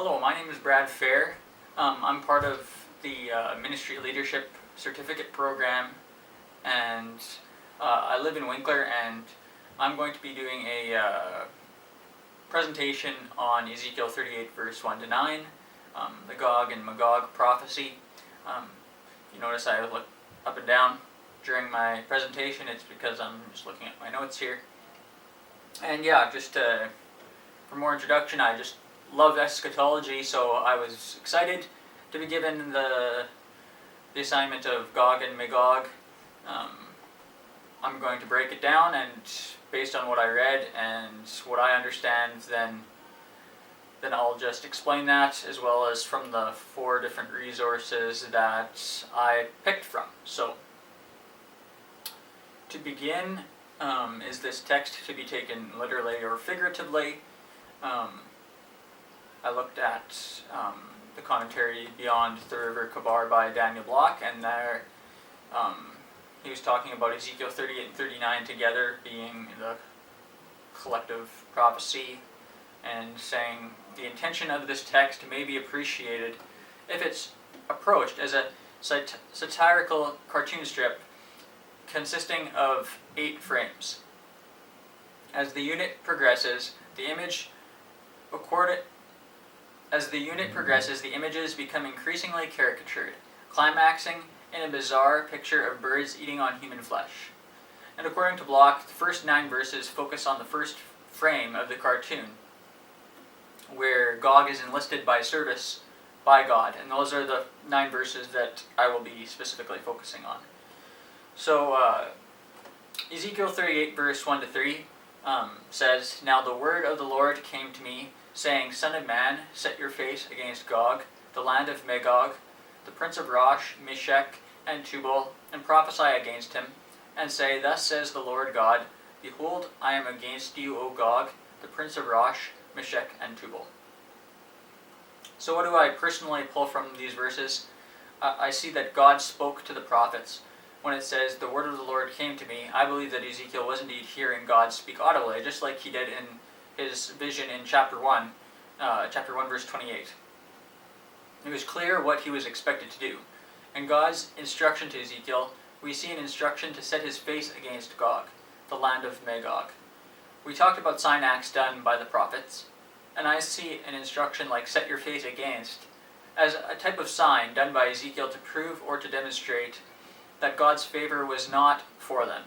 Hello, my name is Brad Fair. I'm part of the Ministry Leadership Certificate Program, and I live in Winkler, and I'm going to be doing a presentation on Ezekiel 38 verse 1 to 9, the Gog and Magog prophecy. If you notice I look up and down during my presentation, it's because I'm just looking at my notes here. And yeah, just for more introduction, I just love eschatology, so I was excited to be given the assignment of Gog and Magog. I'm going to break it down, and based on what I read and what I understand, then I'll just explain that, as well as from the 4 different resources that I picked from. So, to begin, is this text to be taken literally or figuratively? I looked at the commentary Beyond the River Kabar by Daniel Block, and there he was talking about Ezekiel 38 and 39 together being the collective prophecy, and saying the intention of this text may be appreciated if it's approached as a satirical cartoon strip consisting of 8 frames. As the unit progresses, the images become increasingly caricatured, climaxing in a bizarre picture of birds eating on human flesh. And according to Block, the first 9 verses focus on the first frame of the cartoon, where Gog is enlisted by service by God, and those are the 9 verses that I will be specifically focusing on. So, Ezekiel 38 verse 1 to 3 says, "Now the word of the Lord came to me, saying, Son of man, set your face against Gog, the land of Magog, the prince of Rosh, Meshech, and Tubal, and prophesy against him, and say, Thus says the Lord God, Behold, I am against you, O Gog, the prince of Rosh, Meshech, and Tubal." So what do I personally pull from these verses? I see that God spoke to the prophets. When it says, "The word of the Lord came to me," I believe that Ezekiel was indeed hearing God speak audibly, just like he did in his vision in chapter 1 verse 28. It was clear what he was expected to do. In God's instruction to Ezekiel, we see an instruction to set his face against Gog, the land of Magog. We talked about sign acts done by the prophets, and I see an instruction like "set your face against" as a type of sign done by Ezekiel to prove or to demonstrate that God's favor was not for them.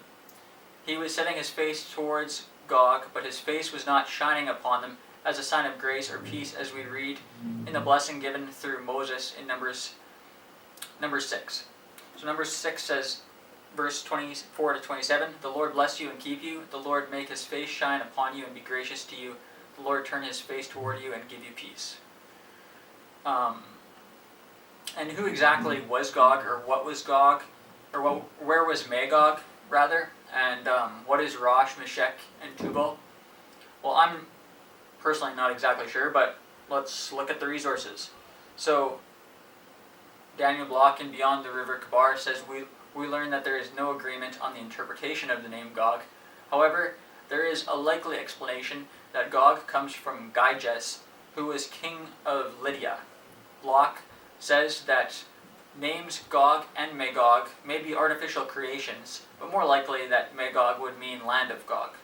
He was setting his face towards Gog, but his face was not shining upon them as a sign of grace or peace, as we read in the blessing given through Moses in Numbers 6. So Numbers 6 says, verse 24 to 27, "The Lord bless you and keep you. The Lord make his face shine upon you and be gracious to you. The Lord turn his face toward you and give you peace." And who exactly was Gog, or what was Gog? Or where was Magog, rather? And what is Rosh, Meshech, and Tubal? Well, I'm personally not exactly sure, but let's look at the resources. So, Daniel Block in Beyond the River Kabar says we learn that there is no agreement on the interpretation of the name Gog. However, there is a likely explanation that Gog comes from Gyges, who was king of Lydia. Block says that names Gog and Magog may be artificial creations, but more likely that Magog would mean land of Gog,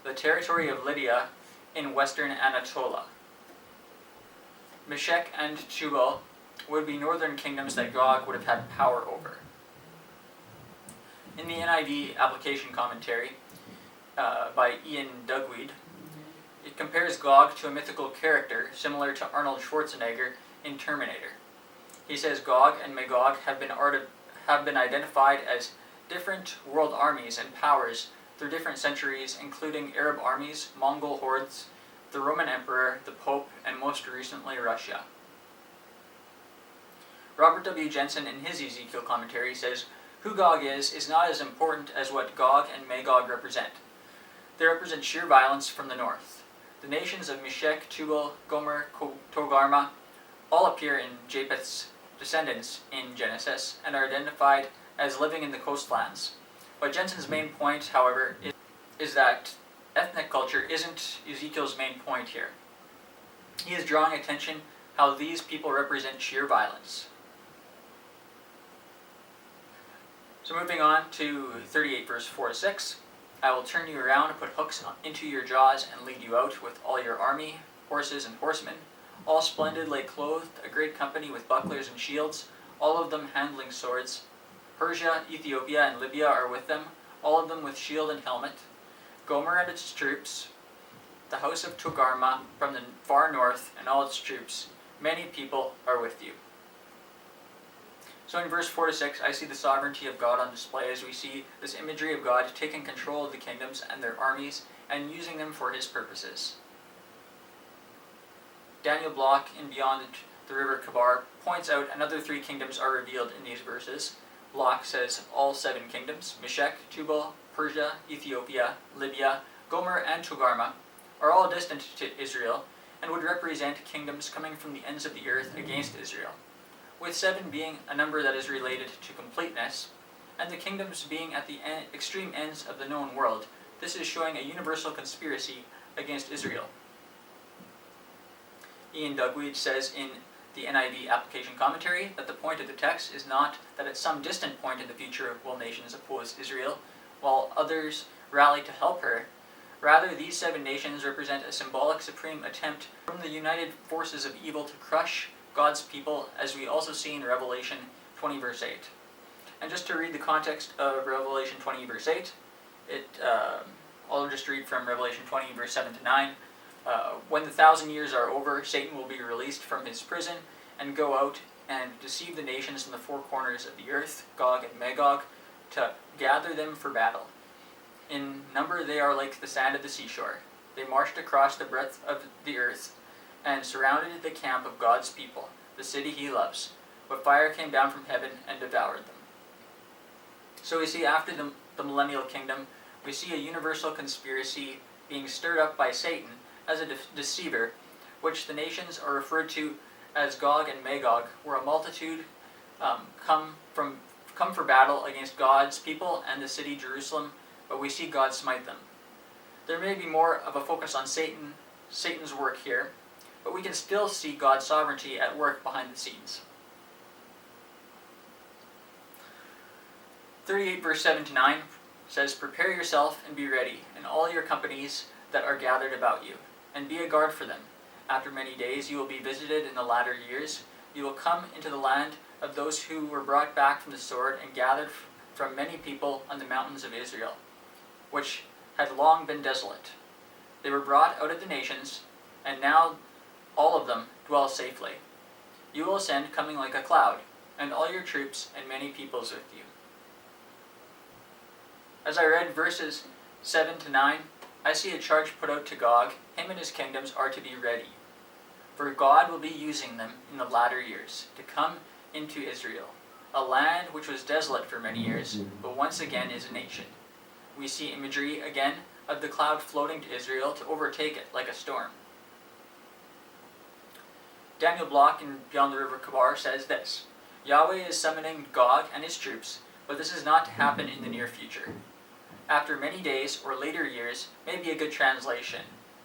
the territory of Lydia in western Anatolia. Meshech and Tubal would be northern kingdoms that Gog would have had power over. In the NIV application commentary by Ian Dugweed, it compares Gog to a mythical character similar to Arnold Schwarzenegger in Terminator. He says Gog and Magog have been identified as different world armies and powers through different centuries, including Arab armies, Mongol hordes, the Roman Emperor, the Pope, and most recently Russia. Robert W. Jensen in his Ezekiel commentary says, "Who Gog is not as important as what Gog and Magog represent. They represent sheer violence from the north. The nations of Meshech, Tubal, Gomer, Togarma all appear in Japheth's descendants in Genesis and are identified as living in the coastlands. But Jensen's main point, however, is that ethnic culture isn't Ezekiel's main point here. He is drawing attention how these people represent sheer violence. So moving on to 38 verse 4 to 6. I will turn you around and put hooks into your jaws and lead you out with all your army, horses and horsemen, all splendidly clothed, a great company with bucklers and shields, all of them handling swords. Persia, Ethiopia, and Libya are with them, all of them with shield and helmet. Gomer and its troops, the house of Togarmah from the far north and all its troops, many people are with you. So in verse 4 to 6, I see the sovereignty of God on display as we see this imagery of God taking control of the kingdoms and their armies and using them for his purposes. Daniel Block in Beyond the River Kabar points out another 3 kingdoms are revealed in these verses. Block says all 7 kingdoms, Meshech, Tubal, Persia, Ethiopia, Libya, Gomer, and Togarmah, are all distant to Israel and would represent kingdoms coming from the ends of the earth against Israel, with 7 being a number that is related to completeness, and the kingdoms being at the extreme ends of the known world. This is showing a universal conspiracy against Israel. Ian Dugweed says in the NIV application commentary that the point of the text is not that at some distant point in the future will nations oppose Israel, while others rally to help her. Rather, these 7 nations represent a symbolic supreme attempt from the united forces of evil to crush God's people, as we also see in Revelation 20 verse 8. And just to read the context of Revelation 20 verse 8, I'll just read from Revelation 20 verse 7 to 9. When the 1,000 years are over, Satan will be released from his prison and go out and deceive the nations in the 4 corners of the earth, Gog and Magog, to gather them for battle. In number they are like the sand of the seashore. They marched across the breadth of the earth and surrounded the camp of God's people, the city he loves. But fire came down from heaven and devoured them. So we see after the millennial kingdom, we see a universal conspiracy being stirred up by Satan as a deceiver, which the nations are referred to as Gog and Magog, where a multitude come for battle against God's people and the city Jerusalem, but we see God smite them. There may be more of a focus on Satan's work here, but we can still see God's sovereignty at work behind the scenes. 38 verse 7 to 9 says, "Prepare yourself and be ready, and all your companies that are gathered about you, and be a guard for them. After many days you will be visited in the latter years. You will come into the land of those who were brought back from the sword and gathered from many people on the mountains of Israel, which had long been desolate. They were brought out of the nations, and now all of them dwell safely. You will ascend coming like a cloud, and all your troops and many peoples with you." As I read verses 7 to 9, I see a charge put out to Gog. Him and his kingdoms are to be ready, for God will be using them in the latter years to come into Israel, a land which was desolate for many years, but once again is a nation. We see imagery again of the cloud floating to Israel to overtake it like a storm. Daniel Block in Beyond the River Kabar says this: Yahweh is summoning Gog and his troops, but this is not to happen in the near future. After many days or later years may be a good translation.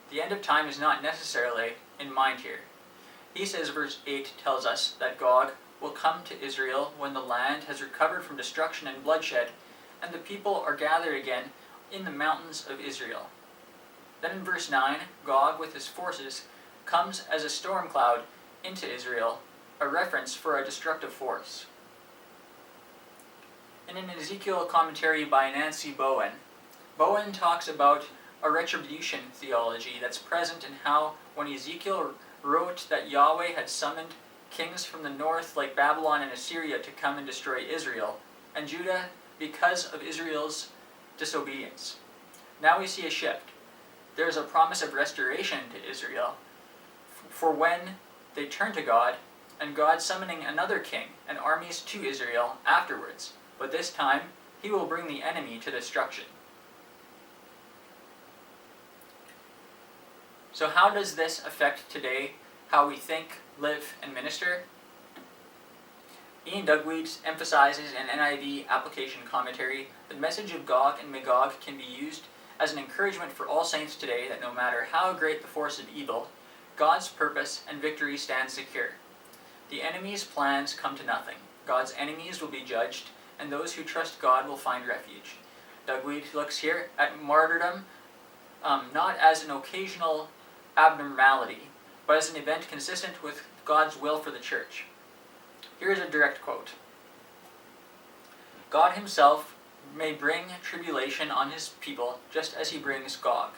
The end of time is not necessarily in mind here. He says verse 8 tells us that Gog will come to Israel when the land has recovered from destruction and bloodshed, and the people are gathered again in the mountains of Israel. Then in verse 9, Gog with his forces comes as a storm cloud into Israel, a reference for a destructive force. In an Ezekiel commentary by Nancy Bowen, Bowen talks about a retribution theology that's present in how when Ezekiel wrote that Yahweh had summoned kings from the north like Babylon and Assyria to come and destroy Israel, and Judah because of Israel's disobedience. Now we see a shift. There is a promise of restoration to Israel for when they turn to God, and God summoning another king and armies to Israel afterwards. But this time, he will bring the enemy to destruction. So how does this affect today how we think, live, and minister? Ian Dugweed emphasizes in NIV application commentary, the message of Gog and Magog can be used as an encouragement for all saints today that no matter how great the force of evil, God's purpose and victory stand secure. The enemy's plans come to nothing. God's enemies will be judged, and those who trust God will find refuge. Dugweed looks here at martyrdom not as an occasional abnormality, but as an event consistent with God's will for the church. Here is a direct quote. God himself may bring tribulation on his people just as he brings Gog.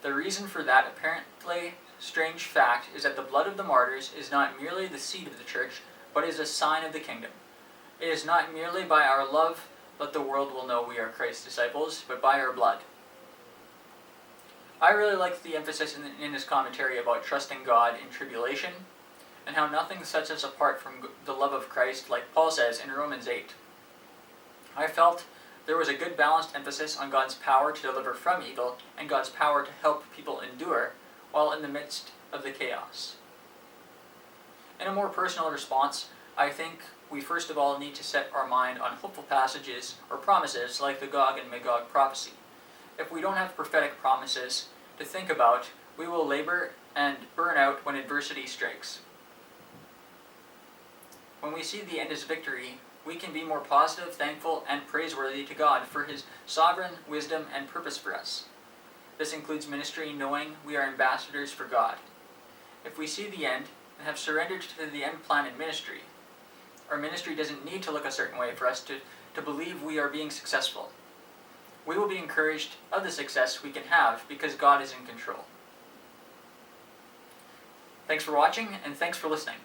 The reason for that apparently strange fact is that the blood of the martyrs is not merely the seed of the church, but is a sign of the kingdom. It is not merely by our love that the world will know we are Christ's disciples, but by our blood. I really like the emphasis in his commentary about trusting God in tribulation, and how nothing sets us apart from the love of Christ, like Paul says in Romans 8. I felt there was a good balanced emphasis on God's power to deliver from evil and God's power to help people endure while in the midst of the chaos. In a more personal response, I think we first of all need to set our mind on hopeful passages or promises like the Gog and Magog prophecy. If we don't have prophetic promises to think about, we will labor and burn out when adversity strikes. When we see the end as victory, we can be more positive, thankful, and praiseworthy to God for his sovereign wisdom and purpose for us. This includes ministry knowing we are ambassadors for God. If we see the end and have surrendered to the end plan in ministry, our ministry doesn't need to look a certain way for us to believe we are being successful. We will be encouraged of the success we can have because God is in control. Thanks for watching, and thanks for listening.